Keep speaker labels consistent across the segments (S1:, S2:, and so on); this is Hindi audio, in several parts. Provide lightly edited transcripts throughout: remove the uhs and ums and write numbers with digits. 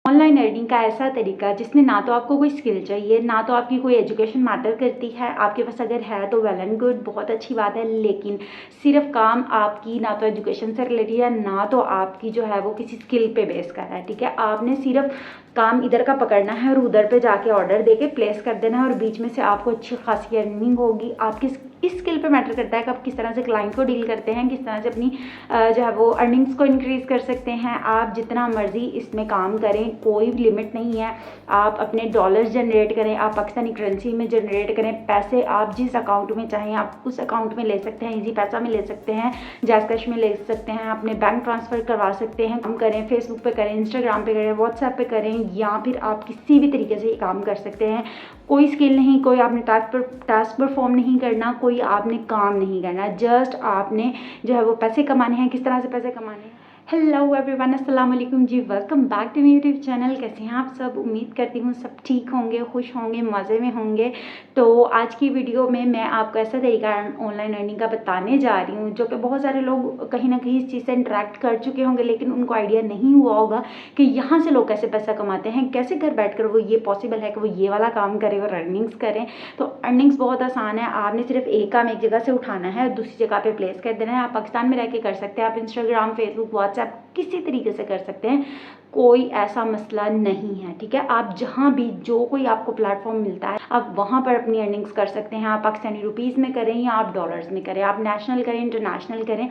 S1: ऑनलाइन अर्निंग का ऐसा तरीका जिसमें ना तो आपको कोई स्किल चाहिए, ना तो आपकी कोई एजुकेशन मैटर करती है। आपके पास अगर है तो वेल एंड गुड, बहुत अच्छी बात है, लेकिन सिर्फ काम आपकी ना तो एजुकेशन से रिलेटेड है, ना तो आपकी जो है वो किसी स्किल पे बेस कर रहा है। ठीक है, आपने सिर्फ काम इधर का पकड़ना है और उधर पे जाके ऑर्डर देके प्लेस कर देना है और बीच में से आपको अच्छी खासी अर्निंग होगी। आपकी इस स्किल पे मैटर करता है कि आप किस तरह से क्लाइंट को डील करते हैं, किस तरह से अपनी जो है वो अर्निंग्स को इंक्रीज़ कर सकते हैं। आप जितना मर्जी इसमें काम करें, कोई लिमिट नहीं है। आप अपने डॉलर्स जनरेट करें, आप पाकिस्तानी करेंसी में जनरेट करें पैसे, आप जिस अकाउंट में चाहें आप उस अकाउंट में ले सकते हैं। इजी पैसा में ले सकते हैं, जैज़ कैश में ले सकते हैं, अपने बैंक ट्रांसफ़र करवा सकते हैं। काम करें, फेसबुक पे करें, इंस्टाग्राम पे करें, व्हाट्सएप पे करें, या फिर आप किसी भी तरीके से ये काम कर सकते हैं। कोई स्किल नहीं, कोई आपने टास्क परफॉर्म नहीं करना, कोई आपने काम नहीं करना, जस्ट आपने जो है वो पैसे कमाने हैं। किस तरह से पैसे कमाने हैं? हेलो एवरीवन, अस्सलाम वालेकुम जी, welcome back to my YouTube channel. कैसे हैं आप सब? उम्मीद करती हूँ सब ठीक होंगे, खुश होंगे, मज़े में होंगे। तो आज की वीडियो में मैं आपको ऐसा तरीका ऑनलाइन अर्निंग का बताने जा रही हूँ जो कि बहुत सारे लोग कहीं ना कहीं इस चीज़ से इंटरेक्ट कर चुके होंगे, लेकिन उनको आइडिया नहीं हुआ होगा कि यहाँ से लोग कैसे पैसा कमाते हैं, कैसे घर बैठ कर वो ये पॉसिबल है कि वो ये वाला काम करें और अर्निंग्स करें। तो अर्निंग्स बहुत आसान है। आपने सिर्फ एक काम एक जगह से उठाना है, दूसरी जगह पे प्लेस कर देना है। आप पाकिस्तान में रह के कर सकते हैं, आप इंस्टाग्राम, फेसबुक, व्हाट्सएप किसी तरीके से कर सकते हैं, कोई ऐसा मसला नहीं है। ठीक है, आप जहाँ भी जो कोई आपको प्लेटफॉर्म मिलता है आप वहाँ पर अपनी अर्निंग्स कर सकते हैं। आप पाकिस्तानी रुपीज़ में करें या आप डॉलर्स में करें, आप नेशनल करें, इंटरनेशनल करें,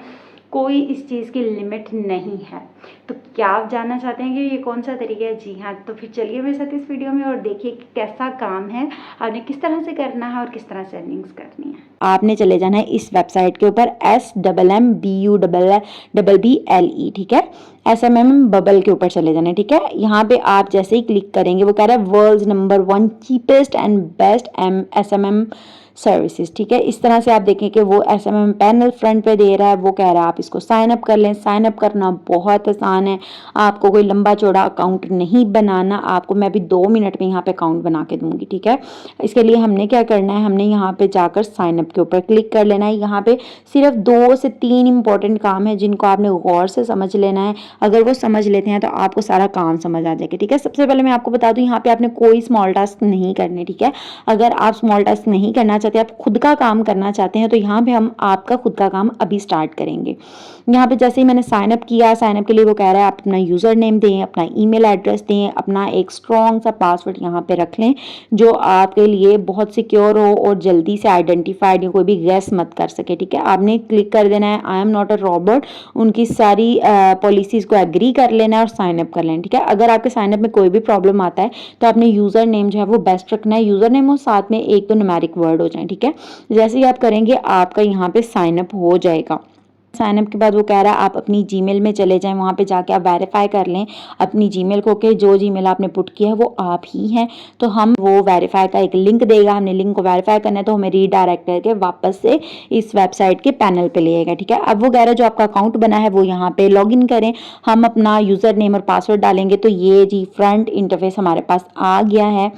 S1: कोई इस चीज़ की लिमिट नहीं है। तो क्या आप जानना चाहते हैं कि ये कौन सा तरीका है? जी हाँ, तो फिर चलिए मेरे साथ इस वीडियो में और देखिए कि कैसा काम है, आपने किस तरह से करना है और किस तरह से अर्निंग्स करनी है।
S2: आपने चले जाना है इस वेबसाइट के ऊपर SMMBUBBLE, ठीक है, SMM बबल के ऊपर चले जाना है। ठीक है, यहाँ पे आप जैसे ही क्लिक करेंगे वो कह रहा है world number 1 cheapest and best SMM services. ठीक है, इस तरह से आप देखें कि वो SMM पैनल फ्रंट पे दे रहा है, वो कह रहा है आप इसको साइन अप कर लें। साइन अप करना बहुत आसान है, आपको कोई लंबा चौड़ा अकाउंट नहीं बनाना। आपको मैं अभी 2 मिनट में यहाँ पे अकाउंट बना के दूंगी। ठीक है, इसके लिए हमने क्या करना है, हमने यहाँ पे जाकर साइन अप के ऊपर क्लिक कर लेना है। यहाँ पे सिर्फ 2 से 3 इंपॉर्टेंट काम है जिनको आपने गौर से समझ लेना है। अगर वो समझ लेते हैं तो आपको सारा काम समझ आ जाएगा। ठीक है, सबसे पहले मैं आपको बता दूं यहाँ पे आपने कोई स्मॉल टास्क नहीं करने। ठीक है, अगर आप स्मॉल टास्क नहीं करना चाहते, आप खुद का काम करना चाहते हैं, तो यहाँ पे हम आपका खुद का काम अभी स्टार्ट करेंगे। यहाँ पे जैसे ही मैंने साइन अप किया, साइन अप के लिए वो कह रहा है आप अपना यूजर नेम दें, अपना ईमेल एड्रेस दें, अपना एक स्ट्रॉन्ग सा पासवर्ड यहाँ पे रख लें जो आपके लिए बहुत सिक्योर हो और जल्दी से आइडेंटिफाइड हो, कोई भी गैस मत कर सके। ठीक है, आपने क्लिक कर देना है I am not a robot, उनकी सारी पॉलिसीज को एग्री कर लेना है और साइन अप कर लेना। ठीक है, अगर आपके साइन अप में कोई भी प्रॉब्लम आता है तो आपने यूजर नेम जो है वो बेस्ट रखना है, यूजर नेम और साथ में एक तो न्यूमेरिक वर्ड हो जाए। ठीक है, जैसे ही आप करेंगे आपका यहाँ पे साइन अप हो जाएगा। साइन अप के बाद वो कह रहा है आप अपनी जीमेल में चले जाएं, वहाँ पे जाके आप वेरीफाई कर लें अपनी जीमेल को कि जो जीमेल आपने पुट किया है वो आप ही हैं। तो हम वो वेरीफाई का एक लिंक देगा, हमने लिंक को वेरीफाई करना है तो हमें रीडायरेक्ट करके वापस से इस वेबसाइट के पैनल पे ले आएगा। ठीक है, अब वो कह रहा है जो आपका अकाउंट बना है वो यहाँ पे लॉग इन करें, हम अपना यूजर नेम और पासवर्ड डालेंगे। तो ये जी फ्रंट इंटरफेस हमारे पास आ गया है।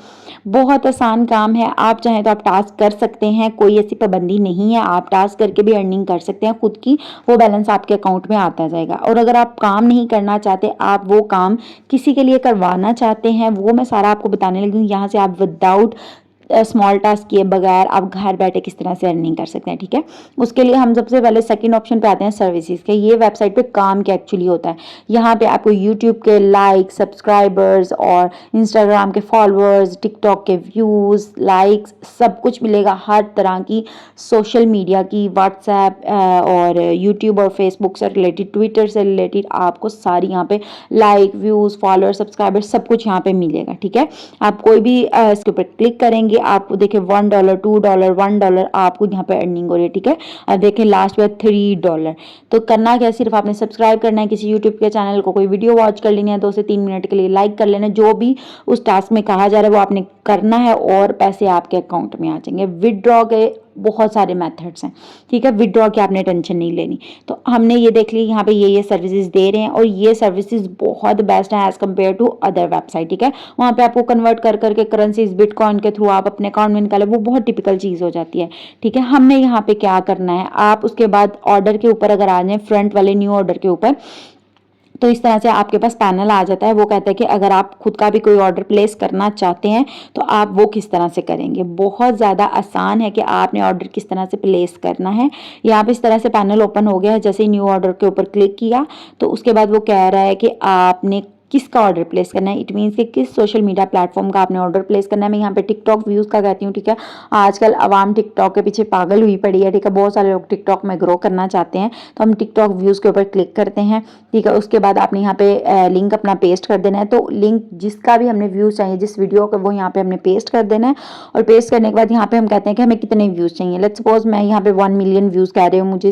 S2: बहुत आसान काम है, आप चाहें तो आप टास्क कर सकते हैं, कोई ऐसी पाबंदी नहीं है, आप टास्क करके भी अर्निंग कर सकते हैं खुद की, वो बैलेंस आपके अकाउंट में आता जाएगा। और अगर आप काम नहीं करना चाहते, आप वो काम किसी के लिए करवाना चाहते हैं, वो मैं सारा आपको बताने लगी हूँ। यहाँ से आप विदाउट स्मॉल टास्क किए बगैर आप घर बैठे किस तरह से अर्निंग कर सकते हैं। ठीक है, उसके लिए हम सबसे पहले सेकंड ऑप्शन पे आते हैं सर्विसेज के। ये वेबसाइट पे काम क्या एक्चुअली होता है, यहाँ पे आपको यूट्यूब के लाइक, सब्सक्राइबर्स और इंस्टाग्राम के फॉलोअर्स, टिकटॉक के व्यूज़, लाइक्स, सब कुछ मिलेगा। हर तरह की सोशल मीडिया की, व्हाट्सएप और यूट्यूब और फेसबुक से रिलेटेड, ट्विटर से रिलेटेड, आपको सारी यहाँ पे लाइक, व्यूज़, फॉलोअर, सब्सक्राइबर सब कुछ यहाँ पे मिलेगा। ठीक है, आप कोई भी इसके ऊपर क्लिक करेंगे, आपको देखिए $1, $2, $1 आपको यहाँ पे अर्निंग हो रही है। ठीक है, अब देखें लास्ट में $3। तो करना क्या, सिर्फ आपने सब्सक्राइब करना है किसी यूट्यूब के चैनल को, कोई वीडियो वॉच कर लेनी है 2 से 3 मिनट के लिए, लाइक कर लेना, जो भी उस टास्क में कहा जा रहा है वो आपने करना है और पैसे आपके अकाउंट में आ जाएंगे। विदड्रॉ के बहुत सारे मेथड्स हैं। ठीक है, विदड्रॉ की आपने टेंशन नहीं लेनी। तो हमने ये देख ली यहाँ पे ये सर्विसेज दे रहे हैं और ये सर्विसेज बहुत बेस्ट है as compare to other website. ठीक है, वहाँ पे आपको कन्वर्ट कर करके करेंसीज बिटकॉइन के थ्रू आप अपने अकाउंट में निकाले, वो बहुत टिपिकल चीज़ हो जाती है। ठीक है, हमने यहाँ पे क्या करना है, आप उसके बाद ऑर्डर के ऊपर अगर आ जाए, फ्रंट वाले न्यू ऑर्डर के ऊपर, तो इस तरह से आपके पास पैनल आ जाता है। वो कहता है कि अगर आप खुद का भी कोई ऑर्डर प्लेस करना चाहते हैं तो आप वो किस तरह से करेंगे। बहुत ज़्यादा आसान है कि आपने ऑर्डर किस तरह से प्लेस करना है। यहाँ पे इस तरह से पैनल ओपन हो गया है। जैसे ही न्यू ऑर्डर के ऊपर क्लिक किया तो उसके बाद वो कह रहा है कि आपने किसका ऑर्डर प्लेस करना है। इट मीन्स कि किस सोशल मीडिया प्लेटफॉर्म का आपने ऑर्डर प्लेस करना है। मैं यहाँ पे टिकटॉक व्यूज़ का कहती हूँ, ठीक है। आजकल आवाम टिकटॉक के पीछे पागल हुई पड़ी है, ठीक है। बहुत सारे लोग टिकटॉक में ग्रो करना चाहते हैं, तो हम टिकटॉक व्यूज़ के ऊपर क्लिक करते हैं, ठीक है। उसके बाद आपने यहाँ पे लिंक अपना पेस्ट कर देना है। तो लिंक जिसका भी हमने व्यूज़ चाहिए, जिस वीडियो का, वो यहाँ पे हमने पेस्ट कर देना है। और पेस्ट करने के बाद यहाँ पे हम कहते हैं कि हमें कितने व्यूज़ चाहिए। लेट्स सपोज मैं यहाँ पे 1 मिलियन व्यूज़ कह रही हूँ, मुझे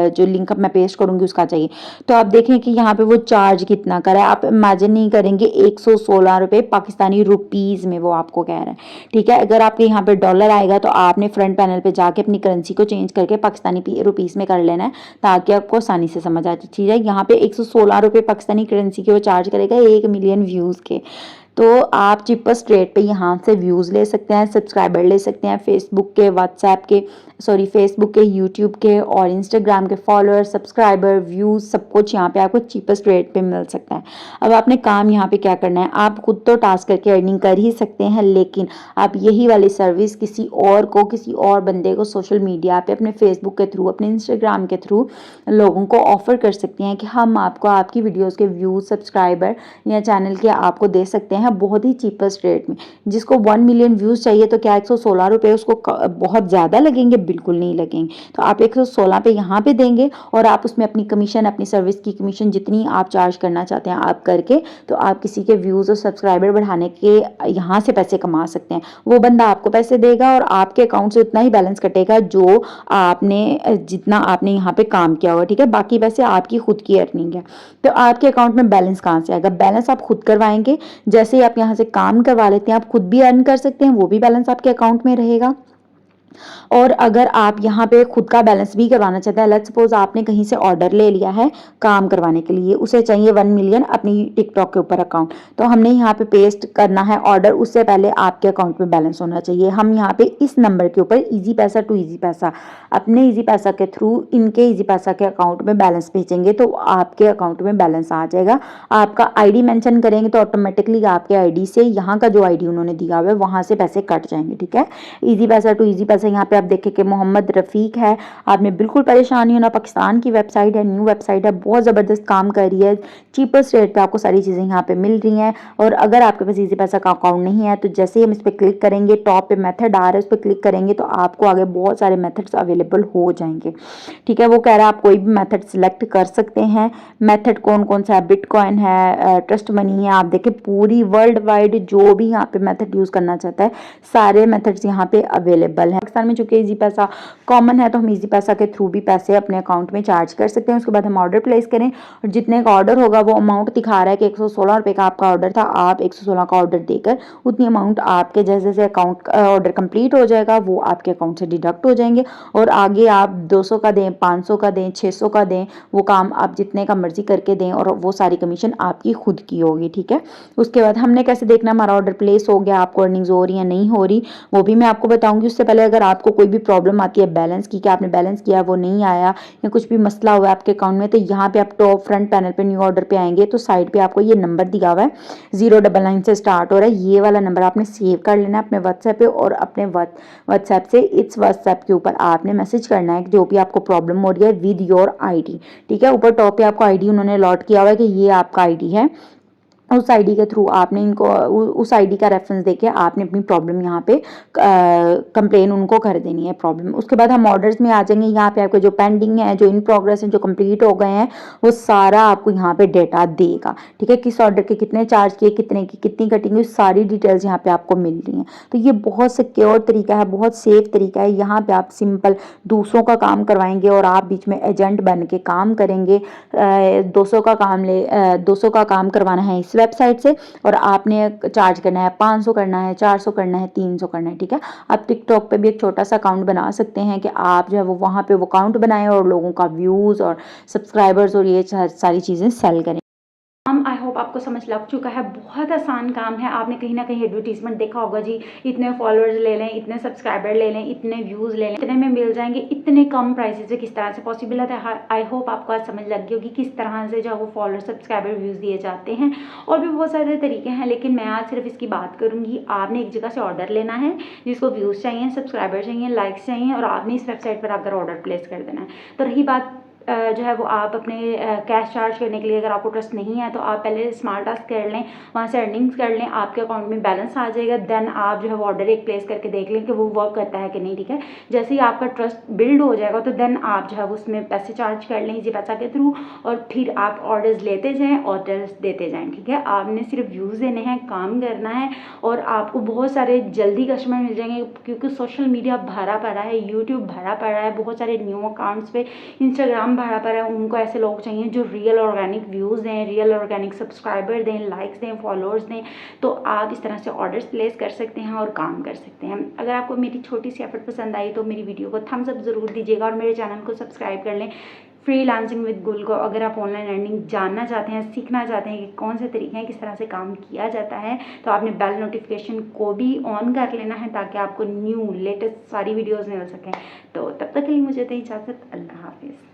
S2: जो लिंक मैं पेस्ट करूँगी उसका चाहिए। तो आप देखें कि यहाँ पे वो चार्ज कितना कर रहा है। आप इमेजिन नहीं करेंगे, 116 रुपये पाकिस्तानी रुपीज़ में वो आपको कह रहा है, ठीक है। अगर आपके यहाँ पे डॉलर आएगा तो आपने फ्रंट पैनल पे जाके अपनी करेंसी को चेंज करके पाकिस्तानी रुपीज़ में कर लेना है, ताकि आपको आसानी से समझ आ जाए। ठीक है, यहाँ पे 116 रुपये पाकिस्तानी करेंसी के वो चार्ज करेगा 1 मिलियन व्यूज़ के। तो आप चीपेस्ट रेट पे यहाँ से व्यूज़ ले सकते हैं, सब्सक्राइबर ले सकते हैं, फेसबुक के, व्हाट्सएप के, फेसबुक के, यूट्यूब के और इंस्टाग्राम के फॉलोअर, सब्सक्राइबर, व्यूज़, सब कुछ यहाँ पे आपको चीपेस्ट रेट पे मिल सकता है। अब आपने काम यहाँ पे क्या करना है, आप खुद तो टास्क करके अर्निंग कर ही सकते हैं, लेकिन आप यही वाली सर्विस किसी और को, किसी और बंदे को सोशल मीडिया पे, अपने फेसबुक के थ्रू, अपने इंस्टाग्राम के थ्रू लोगों को ऑफर कर सकते हैं कि हम आपको आपकी वीडियोज़ के व्यूज़, सब्सक्राइबर या चैनल के आपको दे सकते हैं बहुत ही चीपेस्ट रेट में। जिसको 1 मिलियन व्यूज़ चाहिए तो क्या 116 रुपये उसको बहुत ज़्यादा लगेंगे? बिल्कुल नहीं लगेंगे। तो आप 116 पे यहाँ पे देंगे और आप उसमें अपनी कमीशन, अपनी सर्विस की कमीशन जितनी आप चार्ज करना चाहते हैं आप करके, तो आप किसी के व्यूज़ और सब्सक्राइबर बढ़ाने के यहाँ से पैसे कमा सकते हैं। वो बंदा आपको पैसे देगा और आपके अकाउंट से उतना ही बैलेंस कटेगा जो आपने, जितना आपने यहाँ पे काम किया होगा, ठीक है। बाकी पैसे आपकी खुद की अर्निंग है। तो आपके अकाउंट में बैलेंस कहाँ से आएगा? बैलेंस आप खुद करवाएंगे। जैसे ही आप यहाँ से काम करवा लेते हैं, आप खुद भी अर्न कर सकते हैं, वो भी बैलेंस आपके अकाउंट में रहेगा। और अगर आप यहाँ पे खुद का बैलेंस भी करवाना चाहते हैं, लेट्स सपोज आपने कहीं से ऑर्डर ले लिया है काम करवाने के लिए, उसे चाहिए 1 मिलियन अपनी टिकटॉक के ऊपर अकाउंट, तो हमने यहाँ पे पेस्ट करना है ऑर्डर, उससे पहले आपके अकाउंट में बैलेंस होना चाहिए। हम यहाँ पे इस नंबर के ऊपर ईजी पैसा टू ईजी पैसा, अपने ईजी पैसा के थ्रू इनके ईजी पैसा के अकाउंट में बैलेंस भेजेंगे तो आपके अकाउंट में बैलेंस आ जाएगा। आपका आईडी मेंशन करेंगे तो ऑटोमेटिकली आपके आईडी से, यहाँ का जो आईडी उन्होंने दिया हुआ है वहाँ से पैसे कट जाएंगे, ठीक है। ईजी पैसा टू ईजी पैसा, यहाँ पे आप देखें कि मोहम्मद रफ़ीक है। आपने बिल्कुल परेशान नहीं होना, पाकिस्तान की वेबसाइट है, न्यू वेबसाइट है, बहुत ज़बरदस्त काम कर रही है, चीपेस्ट रेट पे आपको सारी चीज़ें यहाँ पे मिल रही हैं। और अगर आपके पास ईजी पैसा का अकाउंट नहीं है तो जैसे ही हम इस पर क्लिक करेंगे, टॉप पे मेथड आ रहा है, उस पर क्लिक करेंगे तो आपको आगे बहुत सारे मेथड्स अवेलेबल हो जाएंगे, ठीक है। वो कह रहा है आप कोई भी मेथड सिलेक्ट कर सकते हैं। मेथड कौन कौन सा है? बिटकॉइन है, ट्रस्ट मनी है। आप देखें पूरी वर्ल्ड वाइड जो भी यहाँ पे मेथड यूज़ करना चाहता है, सारे मेथड्स यहाँ पे अवेलेबल हैं। पाकिस्तान में चूंकि ईजी पैसा कॉमन है तो हम ईजी पैसा के थ्रू भी पैसे अपने अकाउंट में चार्ज कर सकते हैं। उसके बाद हम ऑर्डर प्लेस करें और जितने का ऑर्डर होगा वो अमाउंट दिखा रहा है कि 116 रुपये का आपका ऑर्डर था, आप 116 का ऑर्डर देकर उतनी अमाउंट आपके जैसे जैसे अकाउंट ऑर्डर कंप्लीट हो जाएगा वो आपके अकाउंट से डिडक्ट हो जाएंगे और आगे आप 200 का दें, 500 का दें, 600 का दें, वो काम आप जितने का मर्जी करके दें और वो सारी कमीशन आपकी खुद की होगी, ठीक है। उसके बाद हमने कैसे देखना हमारा ऑर्डर प्लेस हो गया, आपको अर्निंग्स हो रही है नहीं हो रही, वो भी मैं आपको बताऊंगी। उससे पहले अगर आपको कोई भी प्रॉब्लम आती है बैलेंस की, कि आपने बैलेंस किया वो नहीं आया या कुछ भी मसला हुआ है आपके अकाउंट में, तो यहाँ पे आप टॉप फ्रंट पैनल पे न्यू ऑर्डर पे आएंगे तो साइड पे आपको ये नंबर दिया हुआ है 099 से स्टार्ट हो रहा है। ये वाला नंबर आपने सेव कर लेना है अपने व्हाट्सएप पे और अपने व्हाट्सएप से इस व्हाट्सएप के ऊपर आपने मैसेज करना है जो भी आपको प्रॉब्लम हो रही है विद योर आईडी, ठीक है। ऊपर टॉप पे आपको आईडी उन्होंने अलॉट किया हुआ है कि ये आपका आईडी है। उस आईडी के थ्रू आपने इनको उस आईडी का रेफरेंस देके आपने अपनी प्रॉब्लम यहाँ पे कंप्लेन उनको कर देनी है प्रॉब्लम। उसके बाद हम ऑर्डर्स में आ जाएंगे। यहाँ पे आपके जो पेंडिंग है, जो इन प्रोग्रेस है, जो कंप्लीट हो गए हैं, वो सारा आपको यहाँ पे डेटा देगा, ठीक है। किस ऑर्डर के कितने चार्ज किए, कितने की कितनी कटिंग, सारी डिटेल्स यहाँ पे आपको मिल रही हैं। तो ये बहुत सिक्योर तरीका है, बहुत सेफ तरीका है। यहाँ पे आप सिंपल दूसरों का काम करवाएंगे और आप बीच में एजेंट बन के काम करेंगे। 200 का काम करवाना है इस वेबसाइट से और आपने चार्ज करना है 500 करना है, 400 करना है, 300 करना है, ठीक है। आप टिकटॉक पे भी एक छोटा सा अकाउंट बना सकते हैं कि आप जो है वो वहाँ पे वो अकाउंट बनाएं और लोगों का व्यूज़ और सब्सक्राइबर्स और ये सारी चीज़ें सेल करें।
S1: आई होप आपको समझ लग चुका है। बहुत आसान काम है। आपने कहीं ना कहीं एडवर्टीजमेंट देखा होगा जी, इतने फॉलोअर्स ले लें, इतने सब्सक्राइबर ले लें, इतने व्यूज़ ले लें, इतने में मिल जाएंगे, इतने कम प्राइसेस पे किस तरह से पॉसिबल है। आई होप आपको आज समझ लग गई होगी किस तरह से जो वो फॉलोअर सब्सक्राइबर व्यूज़ दिए जाते हैं। और भी बहुत सारे तरीके हैं, लेकिन मैं आज सिर्फ इसकी बात करूँगी। आपने एक जगह से ऑर्डर लेना है जिसको व्यूज़ चाहिए, सब्सक्राइबर चाहिए, लाइक्स चाहिए, और आपने इस वेबसाइट पर आकर ऑर्डर प्लेस कर देना है। तो रही बात जो है वो आप अपने कैश चार्ज करने के लिए अगर आपको ट्रस्ट नहीं है तो आप पहले स्मार्ट टास्क कर लें, वहाँ से अर्निंग्स कर लें, आपके अकाउंट में बैलेंस आ जाएगा। देन आप जो है वो ऑर्डर एक प्लेस करके देख लें कि वो वर्क करता है कि नहीं, ठीक है। जैसे ही आपका ट्रस्ट बिल्ड हो जाएगा तो देन आप जो है वो उसमें पैसे चार्ज कर लें इजी पैसा के थ्रू, और फिर आप ऑर्डर्स लेते जाएँ, ऑर्डर्स देते जाएँ, ठीक है। आपने सिर्फ व्यूज़ देने हैं, काम करना है, और आपको बहुत सारे जल्दी कस्टमर मिल जाएंगे, क्योंकि सोशल मीडिया भरा पड़ा है, यूट्यूब भरा पड़ा है, बहुत सारे न्यू अकाउंट्स पे, इंस्टाग्राम भरा पड़ा है। उनको ऐसे लोग चाहिए जो रियल ऑर्गेनिक व्यूज़ दें, रियल ऑर्गेनिक सब्सक्राइबर दें, लाइक्स दें, फॉलोअर्स दें। तो आप इस तरह से ऑर्डर्स प्लेस कर सकते हैं और काम कर सकते हैं। अगर आपको मेरी छोटी सी एफर्ट पसंद आई तो मेरी वीडियो को थम्स अप ज़रूर दीजिएगा, और मेरे चैनल को सब्सक्राइब कर लें। फ्रीलांसिंग विद गुल को अगर आप ऑनलाइन अर्निंग जानना चाहते हैं, सीखना चाहते हैं कि कौन से तरीके हैं, किस तरह से काम किया जाता है, तो आपने बेल नोटिफिकेशन को भी ऑन कर लेना है ताकि आपको न्यू लेटेस्ट सारी वीडियोज़ मिल सकें। तो तब तक के लिए मुझे दें इजाज़त। अल्लाह हाफिज़।